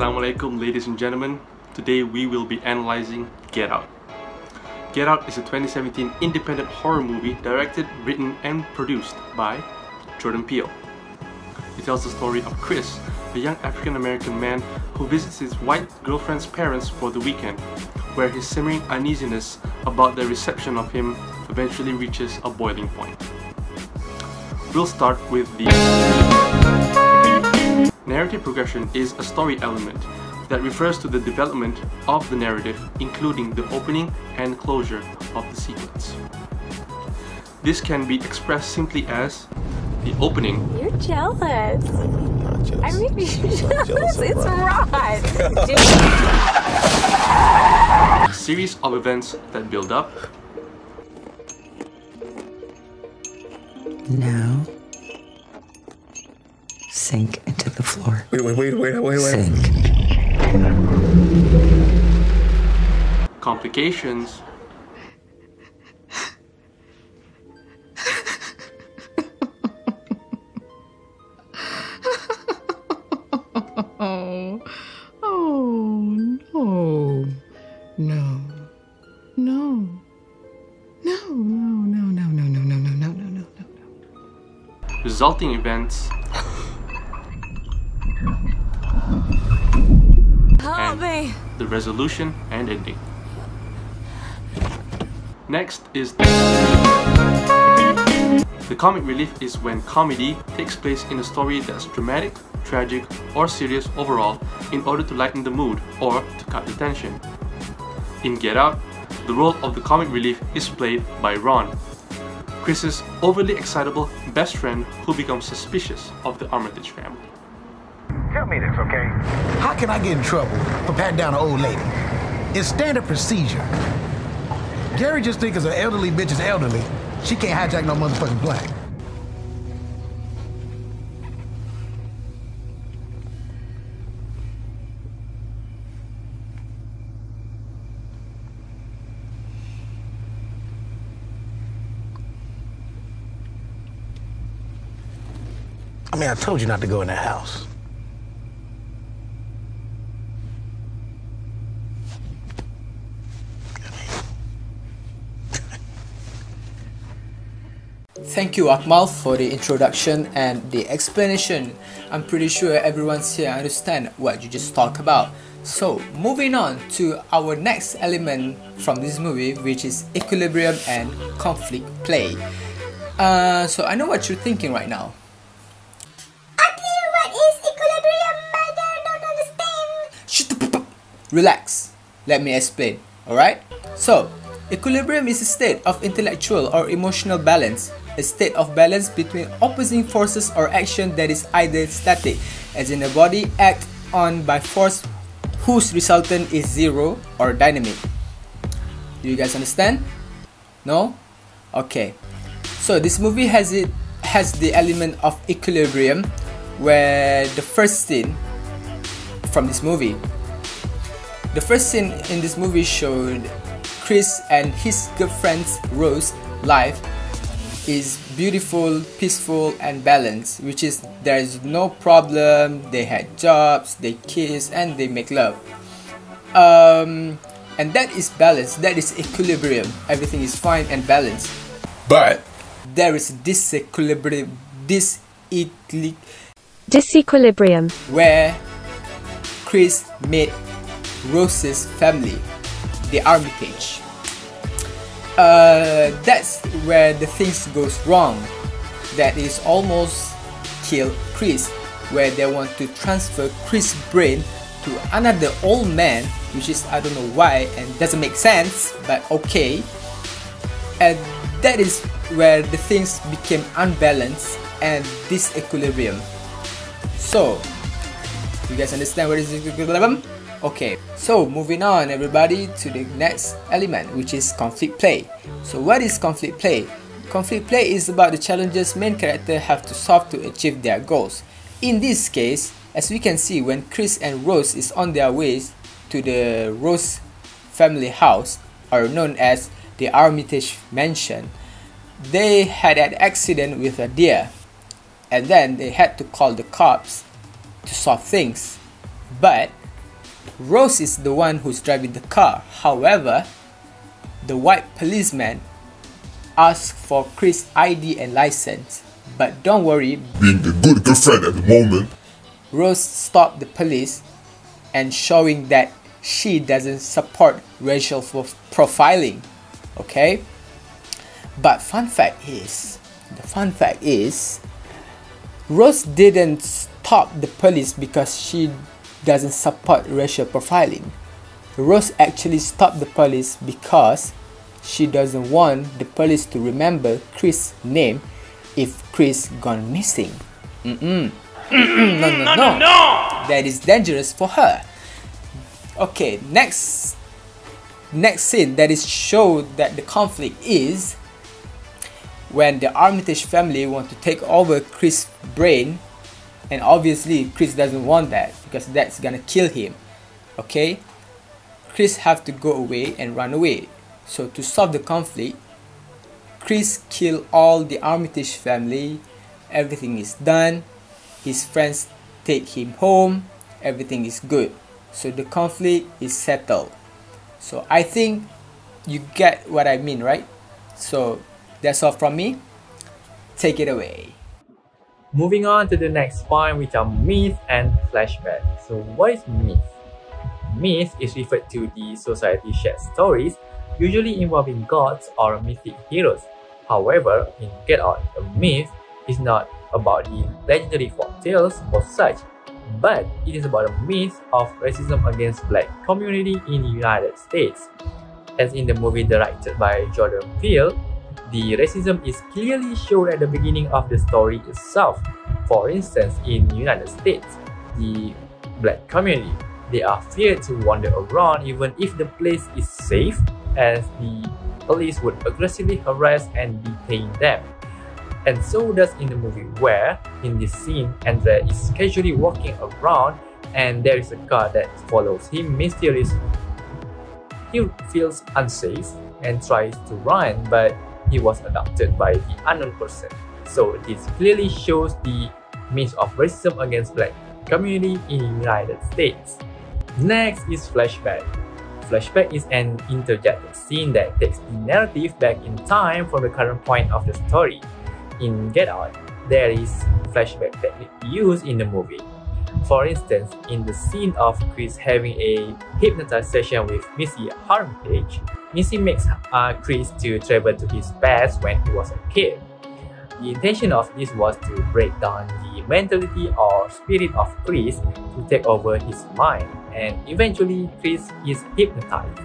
Assalamualaikum ladies and gentlemen. Today we will be analyzing Get Out. Get Out is a 2017 independent horror movie directed, written and produced by Jordan Peele. It tells the story of Chris, a young African-American man who visits his white girlfriend's parents for the weekend, where his simmering uneasiness about their reception of him eventually reaches a boiling point. We'll start with the narrative progression is a story element that refers to the development of the narrative, including the opening and closure of the sequence. This can be expressed simply as the opening. You're jealous. Not jealous. I mean, you're jealous. It's right. A series of events that build up. Now, sink into the floor. Wait. Sink. Complications. Resulting events. Help me. The resolution and ending. Next is the comic relief is when comedy takes place in a story that's dramatic, tragic, or serious overall in order to lighten the mood or to cut the tension. In Get Out, the role of the comic relief is played by Ron, Chris's overly excitable best friend who becomes suspicious of the Armitage family. Tell me this, okay? How can I get in trouble for patting down an old lady? It's standard procedure. Gary just thinks an elderly bitch is elderly. She can't hijack no motherfucking plane. I mean, I told you not to go in that house. Thank you AQMAL for the introduction and the explanation. I'm pretty sure everyone's here understand what you just talked about. So moving on to our next element from this movie, which is equilibrium and conflict play. So I know what you're thinking right now. What is equilibrium? I don't understand. Relax, let me explain, alright? So, equilibrium is a state of intellectual or emotional balance, a state of balance between opposing forces or action that is either static, as in a body act on by force whose resultant is zero, or dynamic. Do you guys understand? No? Okay. So this movie has the element of equilibrium, where the first scene from this movie, the first scene in this movie showed Chris and his girlfriend's Rose life is beautiful, peaceful and balanced, which is there is no problem, they had jobs, they kiss and they make love. And that is balance, that is equilibrium, everything is fine and balanced. But there is disequilibrium, where Chris met Rose's family, the Armitage. That's where the things goes wrong. That is almost kill Chris, where they want to transfer Chris' brain to another old man, which is I don't know why and doesn't make sense, but okay. And that is where the things became unbalanced and disequilibrium. So, you guys understand what is equilibrium? Okay, so moving on everybody to the next element, which is conflict play. So what is conflict play? Conflict play is about the challenges main character have to solve to achieve their goals. In this case, as we can see, when Chris and Rose is on their way to the Rose family house, or known as the Armitage mansion, they had an accident with a deer, and then they had to call the cops to solve things. But Rose is the one who's driving the car. However, the white policeman asks for Chris' ID and license. But don't worry, Being the good girlfriend at the moment. Rose stopped the police and showing that she doesn't support racial profiling. Okay? But the fun fact is, Rose didn't stop the police because she doesn't support racial profiling. Rose actually stopped the police because she doesn't want the police to remember Chris' name if Chris gone missing. No. That is dangerous for her. Okay, next scene that is show that the conflict is when the Armitage family want to take over Chris' brain, and obviously Chris doesn't want that because that's gonna kill him. Okay, Chris have to go away and run away. So to solve the conflict, Chris kill all the Armitage family. Everything is done. His friends take him home. Everything is good. So the conflict is settled. So I think you get what I mean, right? So that's all from me. Take it away. Moving on to the next point, which are myth and flashback. So what is myth? Myth is referred to the society shared stories, usually involving gods or mythic heroes. However, in Get Out, a myth is not about the legendary folktales or such, but it is about a myth of racism against black community in the United States. As in the movie directed by Jordan Peele, the racism is clearly shown at the beginning of the story itself. For instance, in the United States, the black community, they are feared to wander around even if the place is safe, as the police would aggressively harass and detain them. And so does in the movie where, in this scene, Andre is casually walking around and there is a car that follows him mysteriously. He feels unsafe and tries to run, but he was abducted by the unknown person. So this clearly shows the myth of racism against black community in the United States. Next is flashback. Flashback is an interjected scene that takes the narrative back in time from the current point of the story. In Get Out, there is flashback technique used in the movie. For instance, in the scene of Chris having a hypnotized session with Missy Armitage, Missy makes Chris to travel to his past when he was a kid. The intention of this was to break down the mentality or spirit of Chris to take over his mind, and eventually Chris is hypnotized.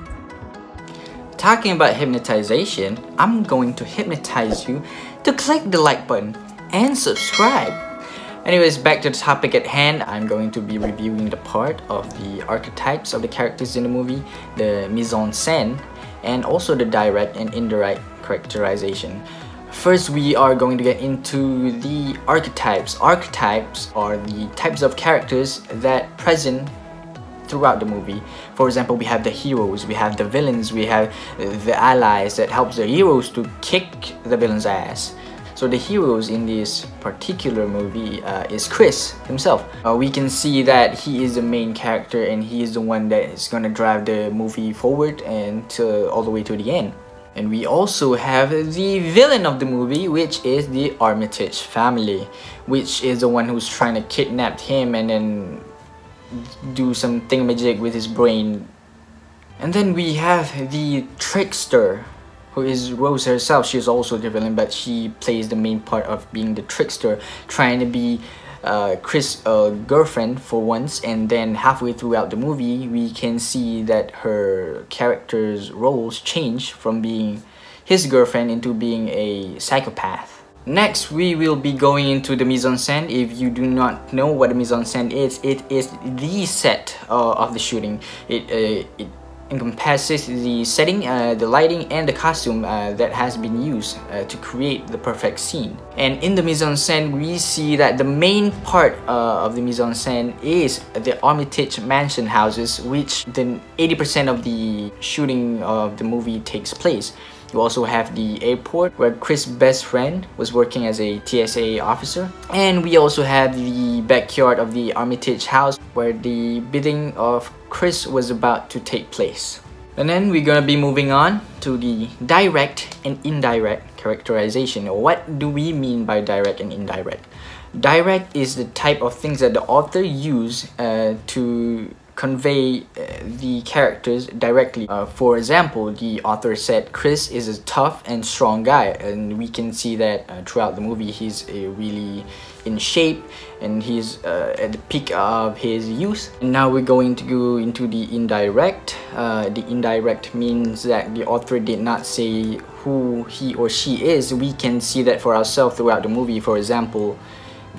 Talking about hypnotization, I'm going to hypnotize you to click the like button and subscribe. Anyways, back to the topic at hand, I'm going to be reviewing the part of the archetypes of the characters in the movie, the mise-en-scène, and also the direct and indirect characterization. First, we are going to get into the archetypes. Archetypes are the types of characters that present throughout the movie. For example, we have the heroes, we have the villains, we have the allies that helps the heroes to kick the villain's ass. So the heroes in this particular movie is Chris himself. We can see that he is the main character and he is the one that is gonna drive the movie forward and all the way to the end. And we also have the villain of the movie, which is the Armitage family, which is the one who's trying to kidnap him and then do some thingamajig with his brain. And then we have the trickster, who is Rose herself. She is also the villain, but she plays the main part of being the trickster, trying to be Chris' girlfriend for once, and then halfway throughout the movie we can see that her character's roles change from being his girlfriend into being a psychopath. Next, we will be going into the mise-en-scène. If you do not know what a mise-en-scène is, it is the set of the shooting. It encompasses the setting, the lighting, and the costume that has been used to create the perfect scene. And in the mise-en-scène, we see that the main part of the mise-en-scène is the Armitage mansion houses, which then 80% of the shooting of the movie takes place. You also have the airport where Chris' best friend was working as a TSA officer. And we also have the backyard of the Armitage house where the bidding of Chris was about to take place. And then we're gonna be moving on to the direct and indirect characterization. What do we mean by direct and indirect? Direct is the type of things that the author use to convey the characters directly. For example, the author said Chris is a tough and strong guy, and we can see that throughout the movie. He's really in shape and he's at the peak of his youth. And now we're going to go into the indirect. The indirect means that the author did not say who he or she is. We can see that for ourselves throughout the movie. For example,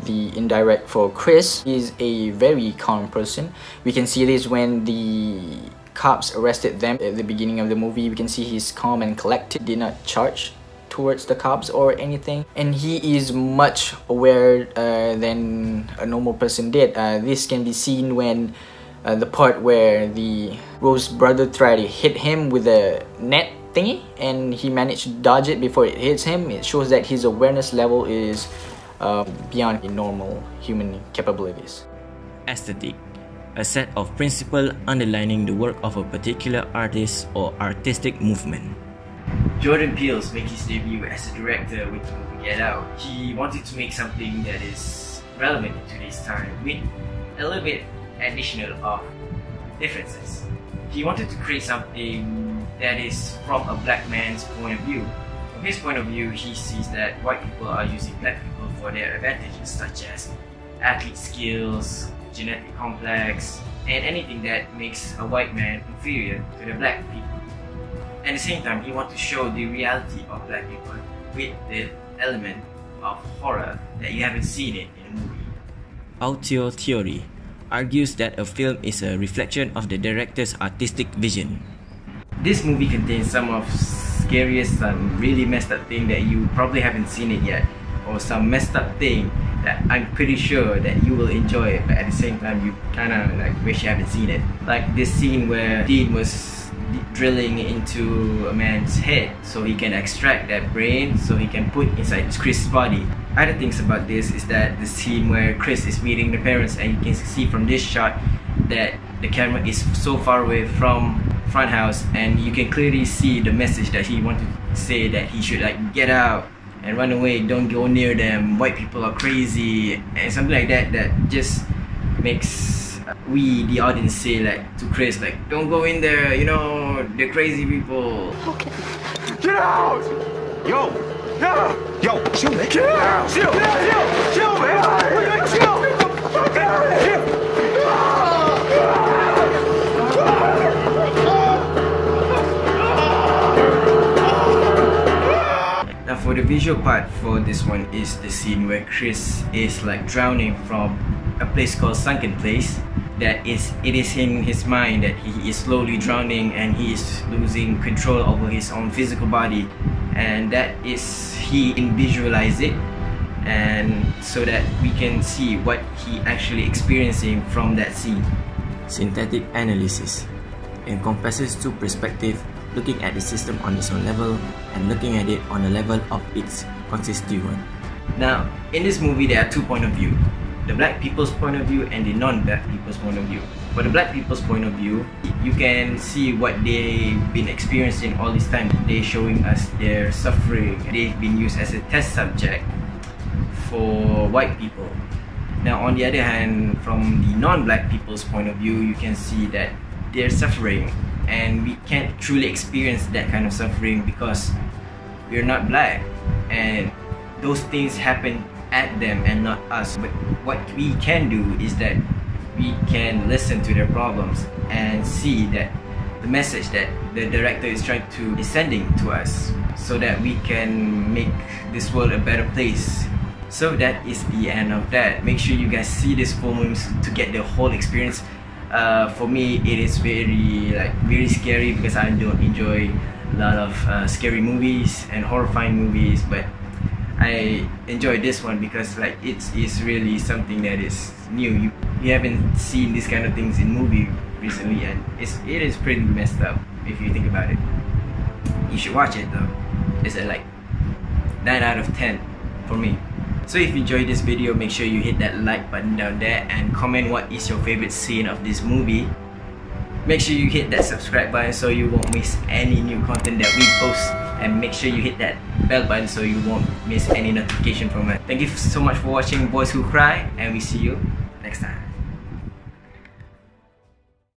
the indirect for Chris is a very calm person. We can see this when the cops arrested them at the beginning of the movie. We can see he's calm and collected, did not charge towards the cops or anything, and he is much aware than a normal person did. This can be seen when the part where the Rose brother tried to hit him with a net thingy and he managed to dodge it before it hits him. It shows that his awareness level is beyond normal human capabilities. Aesthetic, a set of principles underlining the work of a particular artist or artistic movement. Jordan Peele made his debut as a director with the movie Get Out. He wanted to make something that is relevant in today's time with a little bit additional of differences. He wanted to create something that is from a black man's point of view. From his point of view, he sees that white people are using black people for their advantages, such as athlete skills, genetic complex, and anything that makes a white man inferior to the black people. At the same time, he wants to show the reality of black people with the element of horror that you haven't seen it in a movie. Auteur theory argues that a film is a reflection of the director's artistic vision. This movie contains some of scariest, some really messed up thing that you probably haven't seen it yet, or some messed up thing that I'm pretty sure that you will enjoy it, but at the same time you kinda like wish you haven't seen it. Like this scene where Dean was drilling into a man's head so he can extract that brain so he can put inside Chris' body. Other things about this is that the scene where Chris is meeting the parents, and you can see from this shot that the camera is so far away from front house, and you can clearly see the message that he wanted to say, that he should like get out and run away, don't go near them, white people are crazy, and something like that, that just makes we, the audience, say like to Chris, like, don't go in there, you know, they're crazy people. Okay. Get out! Yo! Yeah! Yo! Chill, man! Get out! Chill! Chill! Chill, man! Chill! Get out of here! Now for the visual part for this one is the scene where Chris is like drowning from a place called Sunken Place. It is in his mind that he is slowly drowning and he is losing control over his own physical body, and that is, he can visualize it, and so that we can see what he actually experiencing from that scene. Synthetic analysis encompasses two perspectives, looking at the system on its own level and looking at it on the level of its constituent. Now, in this movie there are two points of view. The black people's point of view and the non-black people's point of view. For the black people's point of view, you can see what they've been experiencing all this time. They're showing us their suffering. They've been used as a test subject for white people. Now on the other hand, from the non-black people's point of view, you can see that they're suffering, and we can't truly experience that kind of suffering because we're not black, and those things happen at them and not us. But what we can do is that we can listen to their problems and see that the message that the director is trying to is sending to us, so that we can make this world a better place. So that is the end of that. Make sure you guys see this full movie to get the whole experience. For me, it is very scary because I don't enjoy a lot of scary movies and horrifying movies, but I enjoy this one because like it is really something that is new. You haven't seen this kind of things in movie recently, and it is pretty messed up if you think about it. You should watch it though. is a like 9 out of 10 for me. So if you enjoyed this video, make sure you hit that like button down there and comment what is your favorite scene of this movie. Make sure you hit that subscribe button so you won't miss any new content that we post, and make sure you hit that bell button so you won't miss any notification from it. Thank you so much for watching Boys Who Cry, and we see you next time.